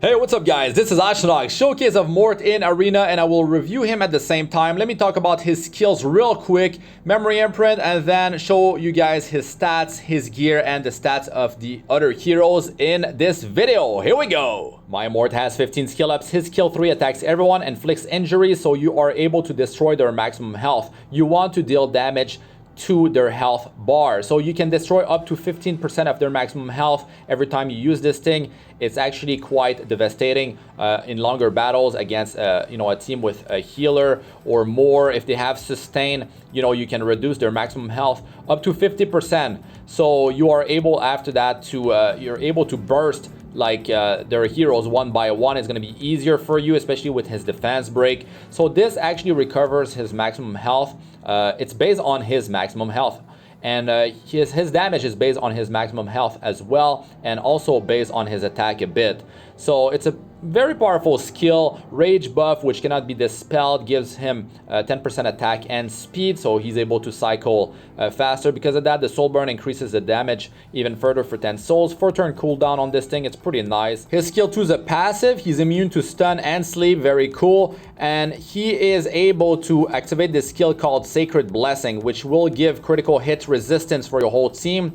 Hey, what's up guys? This is Astranox, showcase of Mort in Arena, and I will review him at the same time. Let me talk about his skills real quick, memory imprint, and then show you guys his stats, his gear, and the stats of the other heroes in this video. Here we go! My Mort has 15 skill ups. His skill 3 attacks everyone, inflicts injuries, so you are able to destroy their maximum health. You want to deal damage to their health bar, so you can destroy up to 15% of their maximum health every time you use this thing. It's actually quite devastating in longer battles against a team with a healer or more. If they have sustain, you can reduce their maximum health up to 50%. So you are able after that to you're able to burst like their heroes one by one. Is going to be easier for you, especially with his defense break. So this actually recovers his maximum health. It's based on his maximum health, and his damage is based on his maximum health as well, and also based on his attack a bit. So it's a very powerful skill. Rage buff, which cannot be dispelled, gives him 10% attack and speed, so he's able to cycle faster. Because of that, the soul burn increases the damage even further for 10 souls. 4-turn cooldown on this thing, it's pretty nice. His skill 2 is a passive. He's immune to stun and sleep, very cool. And he is able to activate this skill called Sacred Blessing, which will give critical hit resistance for your whole team.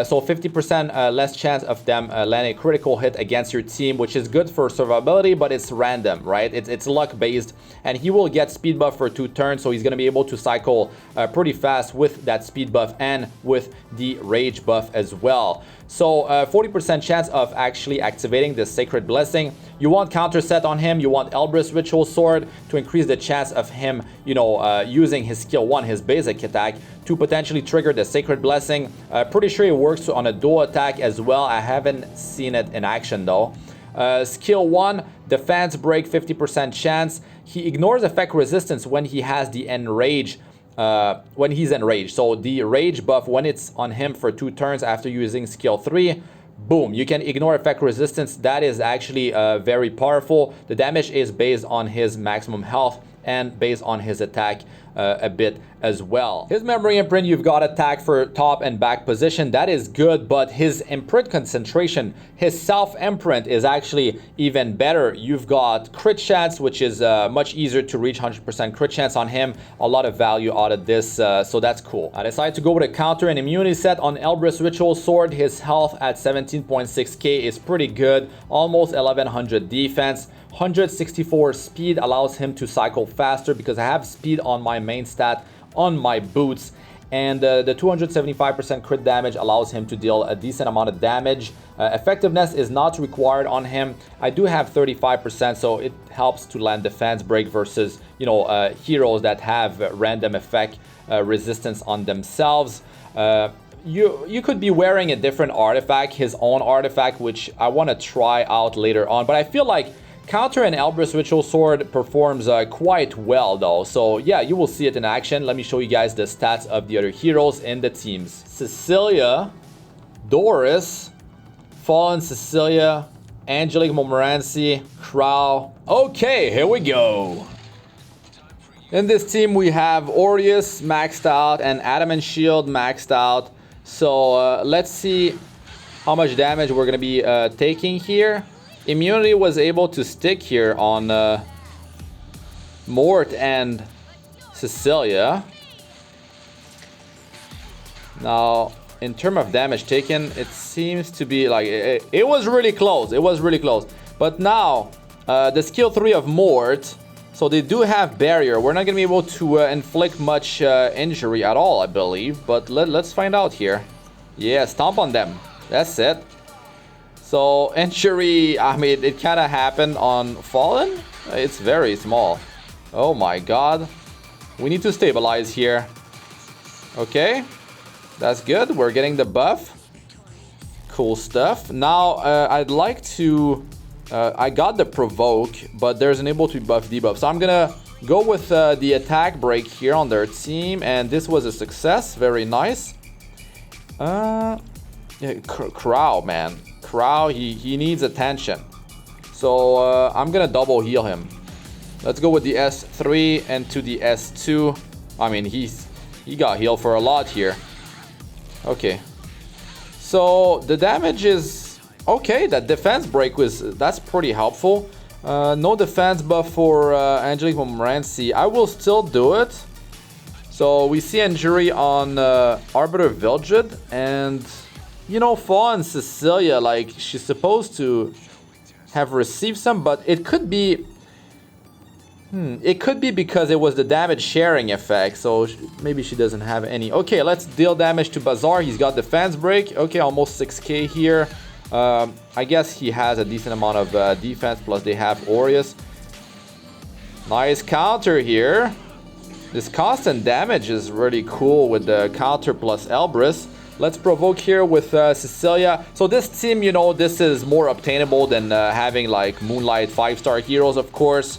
So 50% less chance of them landing a critical hit against your team, which is good for survivability, but it's random, right? It's luck based, and he will get speed buff for 2 turns, so he's going to be able to cycle pretty fast with that speed buff and with the rage buff as well. So 40% chance of actually activating the Sacred Blessing. You want counter set on him. You want Elbrus Ritual Sword to increase the chance of him, using his skill 1, his basic attack, to potentially trigger the Sacred Blessing. Pretty sure it works on a dual attack as well. I haven't seen it in action though. Skill 1, defense break, 50% chance. He ignores effect resistance when he has the enrage. When he's enraged. So the rage buff, when it's on him for 2 turns after using skill 3, boom, you can ignore effect resistance. That is actually very powerful. The damage is based on his maximum health and based on his attack a bit as well. His memory imprint, you've got attack for top and back position. That is good, but his imprint concentration, his self imprint is actually even better. You've got crit chance, which is much easier to reach. 100% crit chance on him. A lot of value out of this, so that's cool. I decided to go with a counter and immunity set on Elbrus Ritual Sword. His health at 17.6k is pretty good, almost 1100 defense. 164 speed allows him to cycle faster because I have speed on my main stat on my boots, and the 275% crit damage allows him to deal a decent amount of damage. Effectiveness is not required on him. I do have 35%, so it helps to land defense break versus heroes that have random effect resistance on themselves. You could be wearing a different artifact, his own artifact, which I want to try out later on, but I feel like counter and Elbrus Ritual Sword performs quite well though. So yeah, you will see it in action. Let me show you guys the stats of the other heroes in the teams. Cecilia, Doris, Fallen Cecilia, Angelic Montmorency, Crow. Okay, here we go. In this team we have Aureus maxed out and Adamant Shield maxed out. So let's see how much damage we're gonna be taking here. Immunity was able to stick here on Mort and Cecilia. Now, in terms of damage taken, it seems to be like it was really close. It was really close. But now, the skill 3 of Mort, so they do have barrier. We're not gonna be able to inflict much injury at all, I believe. But let's find out here. Yeah, stomp on them. That's it. So injury, I mean, it kind of happened on Fallen. It's very small. Oh my god. We need to stabilize here. Okay, that's good. We're getting the buff. Cool stuff. Now I'd like to I got the provoke, but there's an able to buff debuff, so I'm gonna go with the attack break here on their team, and this was a success. Very nice. Yeah, Crow, man. Crow, he needs attention. So I'm gonna double heal him. Let's go with the S3 and to the S2. I mean, he got healed for a lot here. Okay. So the damage is Okay, that defense break that's pretty helpful. No defense buff for Angelic Montmorency. I will still do it. So we see injury on Arbiter Vilgid, and you know, F.O.O.L and Cecilia, like, she's supposed to have received some, but it could be because it was the damage sharing effect, so maybe she doesn't have any. Okay, let's deal damage to Bazaar. He's got defense break. Okay, almost 6k here. I guess he has a decent amount of defense, plus they have Aureus. Nice counter here. This constant damage is really cool with the counter plus Elbrus. Let's provoke here with Cecilia. So this team, you know, this is more obtainable than having like Moonlight 5-star heroes, of course.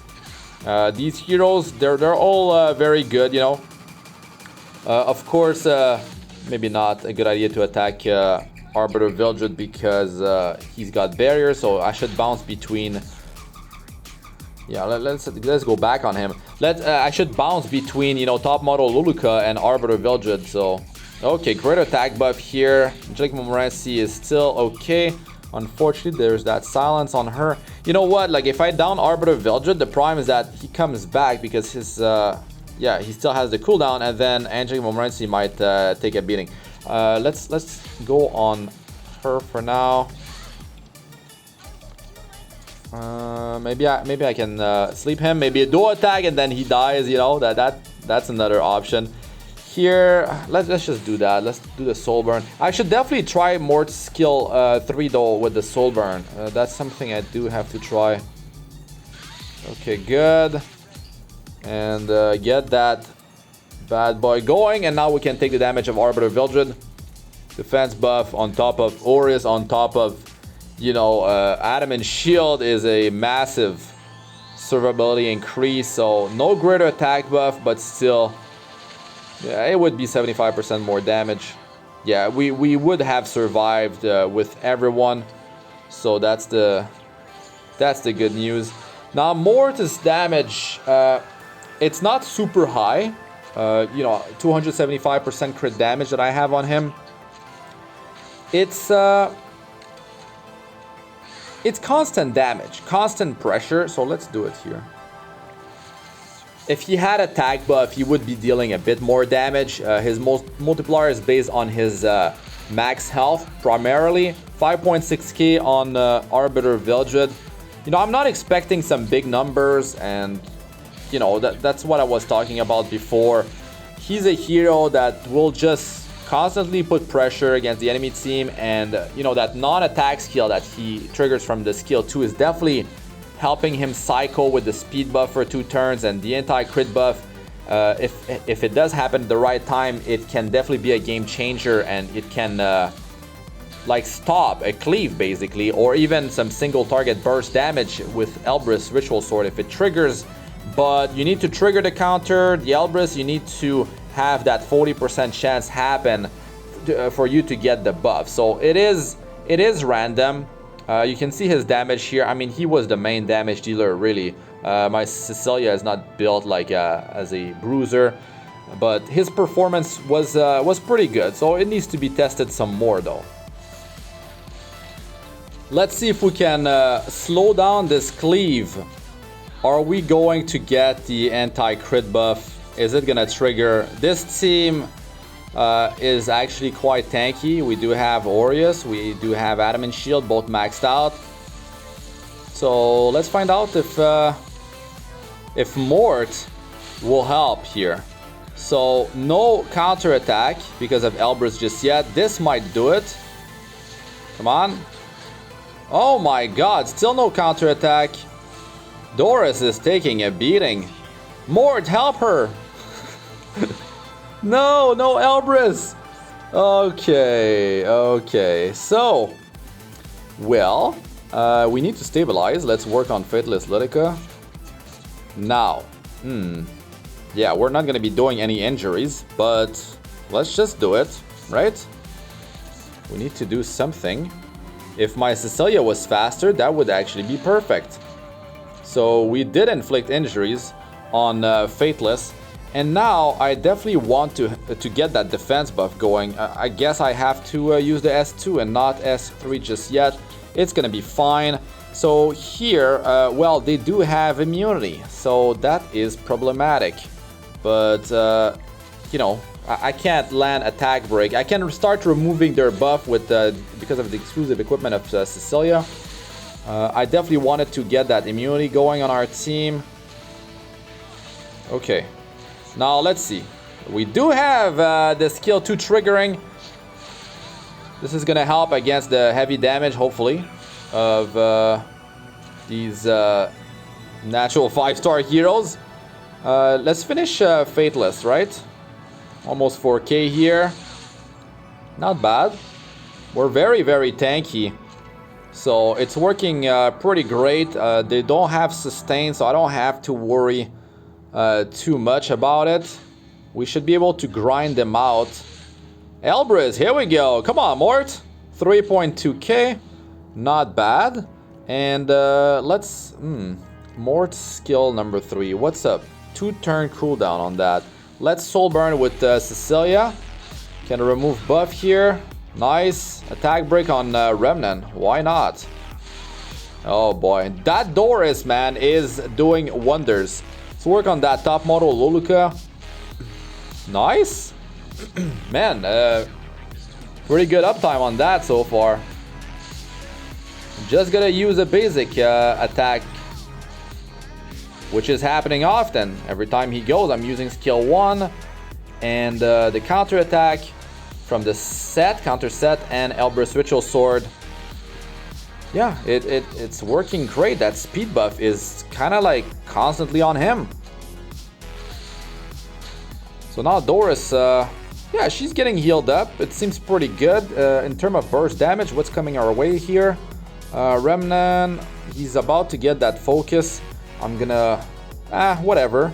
These heroes, they're all very good, you know. Of course, maybe not a good idea to attack Arbiter Vilgid because he's got barriers, so I should bounce between. Yeah, let's go back on him. I should bounce between, you know, top model Luluka and Arbiter Vilgid. So okay, great attack buff here. Angelic Montmorency is still okay. Unfortunately, there's that silence on her. You know what? Like, if I down Arbiter Vilgid, the problem is that he comes back because his yeah, he still has the cooldown, and then Angelic Montmorency might take a beating. Let's go on her for now. Maybe I can sleep him. Maybe a dual attack and then he dies. You know, that's another option. Here, let's just do that. Let's do the soul burn. I should definitely try Mort's skill 3 though with the soul burn. That's something I do have to try. Okay, good. And get that bad boy going, and now we can take the damage of Arbiter Vilgid. Defense buff on top of Aureus, on top of, you know, Adamant Shield is a massive survivability increase. So no greater attack buff, but still, yeah, it would be 75% more damage. Yeah, we would have survived with everyone. So that's the good news. Now Mort's damage, it's not super high. You know, 275% crit damage that I have on him. It's constant damage, constant pressure. So let's do it here. If he had attack buff, he would be dealing a bit more damage. His multiplier is based on his max health primarily. 5.6k on Arbiter Vilgid. You know, I'm not expecting some big numbers, and you know, that's what I was talking about before. He's a hero that will just constantly put pressure against the enemy team, and you know, that non-attack skill that he triggers from the skill 2 is definitely helping him cycle with the speed buff for 2 turns and the anti-crit buff. If it does happen at the right time, it can definitely be a game changer, and it can like stop a cleave basically, or even some single target burst damage with Elbrus Ritual Sword if it triggers. But you need to trigger the counter, the Elbrus. You need to have that 40% chance happen for you to get the buff. So it is random. You can see his damage here. I mean, he was the main damage dealer, really. My Cecilia is not built like as a bruiser, but his performance was pretty good. So it needs to be tested some more, though. Let's see if we can slow down this cleave. Are we going to get the anti-crit buff? Is it gonna trigger? This team is actually quite tanky. We do have Aureus, we do have Adamant Shield, both maxed out. So let's find out if Mort will help here. So no counter attack because of Elbrus just yet. This might do it. Come on. Oh my god, still no counter attack. Doris is taking a beating. Mort, help her. No Elbrus. Okay. So, well, we need to stabilize. Let's work on Faithless Lytica. Now, yeah, we're not gonna be doing any injuries, but let's just do it, right? We need to do something. If my Cecilia was faster, that would actually be perfect. So we did inflict injuries on Faithless, and now I definitely want to get that defense buff going. I guess I have to use the S2 and not S3 just yet. it's gonna be fine. So here, well, they do have immunity, so that is problematic. But, you know, I can't land attack break. I can start removing their buff with because of the exclusive equipment of Cecilia. I definitely wanted to get that immunity going on our team. Okay, now let's see. We do have the skill 2 triggering. This is gonna help against the heavy damage, hopefully, of these natural 5-star heroes. Let's finish Fateless, right? Almost 4k here. Not bad. We're very, very tanky. So it's working pretty great. They don't have sustain, so I don't have to worry too much about it. We should be able to grind them out. Elbrus, here we go. Come on, Mort. 3.2k. Not bad. And let's... Mort skill number 3. What's up? 2-turn cooldown on that. Let's soul burn with Cecilia. Can remove buff here. Nice. Attack break on Remnant. Why not? Oh boy. That Doris, man, is doing wonders. Let's work on that top model Luluka. Nice. Man, pretty good uptime on that so far. Just gonna use a basic attack, which is happening often. Every time he goes, I'm using skill 1 and the counter attack from the set, counter set, and Elbrus Ritual Sword. Yeah, it's working great. That speed buff is kind of like constantly on him. So now Doris, yeah, she's getting healed up. It seems pretty good in terms of burst damage. What's coming our way here? Remnant, he's about to get that focus. I'm gonna, whatever.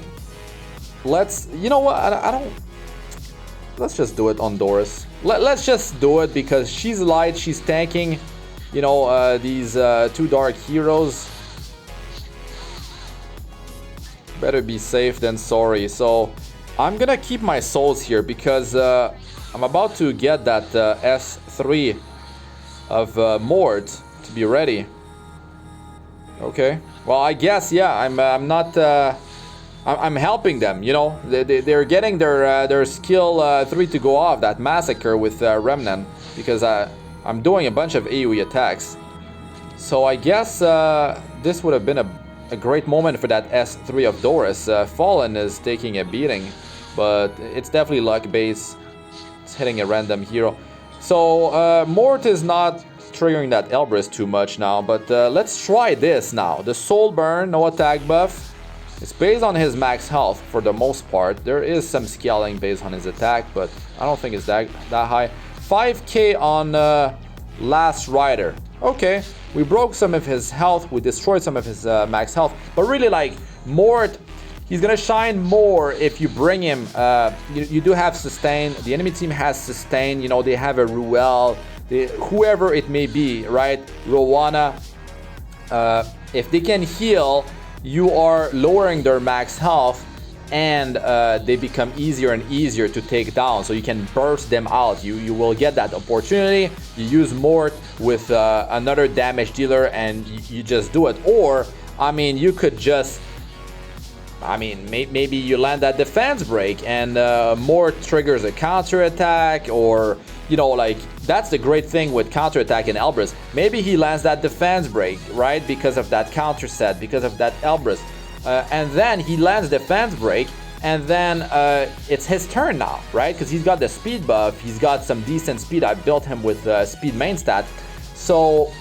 Let's, you know what, I don't, let's just do it on Doris. Let's just do it because she's light, she's tanking, you know, these 2 dark heroes. Better be safe than sorry. So I'm gonna keep my souls here because I'm about to get that S3 of Mort to be ready. Okay. Well, I guess, yeah, I'm not, I'm helping them, you know. They're getting their skill 3 to go off, that massacre with Remnant, because I'm doing a bunch of AoE attacks. So I guess this would have been a great moment for that S3 of Doris. Fallen is taking a beating, but it's definitely luck base. It's hitting a random hero. So Mort is not triggering that Elbrus too much now, but let's try this now. The soul burn, no attack buff. It's based on his max health for the most part. There is some scaling based on his attack, but I don't think it's that high. 5k on Last Rider. Okay, we broke some of his health, we destroyed some of his max health, but really, like, Mort, he's gonna shine more if you bring him. You do have sustain. The enemy team has sustain. You know, they have a Ruel, whoever it may be, right? Rowana. If they can heal, you are lowering their max health, and they become easier and easier to take down. So you can burst them out. You will get that opportunity. You use Mort with another damage dealer, and you just do it. Or, I mean, you could just, I mean, maybe you land that defense break and Mort triggers a counter attack, or, you know, like, that's the great thing with counter attack in Elbrus. Maybe he lands that defense break, right? Because of that counter set, because of that Elbrus. And then he lands defense break, and then it's his turn now, right? Because he's got the speed buff, he's got some decent speed. I built him with speed main stat. So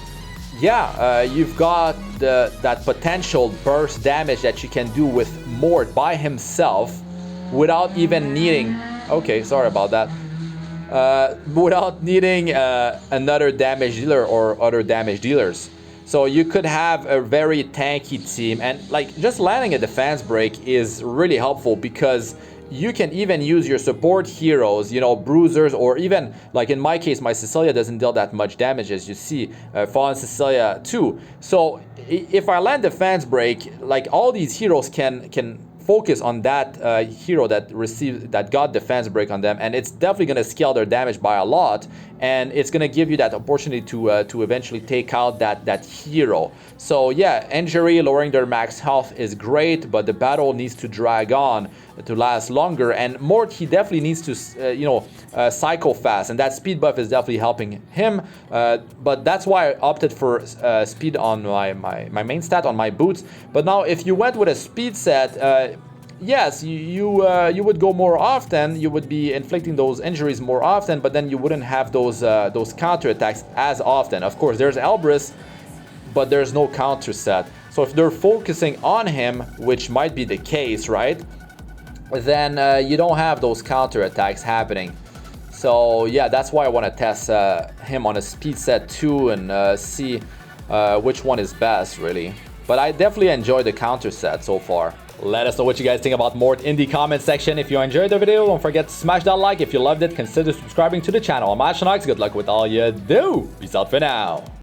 yeah, you've got that potential burst damage that you can do with Mort by himself without even needing, okay, sorry about that, without needing another damage dealer or other damage dealers. So you could have a very tanky team, and like just landing a defense break is really helpful because you can even use your support heroes, you know, bruisers, or even like in my case, my Cecilia doesn't deal that much damage, as you see. Fallen Cecilia too. So if I land defense break, like all these heroes can focus on that hero that got defense break on them, and it's definitely going to scale their damage by a lot, and it's going to give you that opportunity to eventually take out that hero. So yeah, injury, lowering their max health is great, but the battle needs to drag on to last longer, and Mort, he definitely needs to cycle fast, and that speed buff is definitely helping him, but that's why I opted for speed on my main stat on my boots. But now if you went with a speed set, yes, you would go more often, you would be inflicting those injuries more often, but then you wouldn't have those counter attacks as often. Of course, there's Elbrus, but there's no counter set. So if they're focusing on him, which might be the case, right, then you don't have those counter attacks happening. So yeah, that's why I want to test him on a speed set too, and see which one is best, really. But I definitely enjoy the counter set so far. Let us know what you guys think about Mort in the comment section. If you enjoyed the video, don't forget to smash that like. If you loved it, consider subscribing to the channel. I'm Astranox. Good luck with all you do. Peace out for now.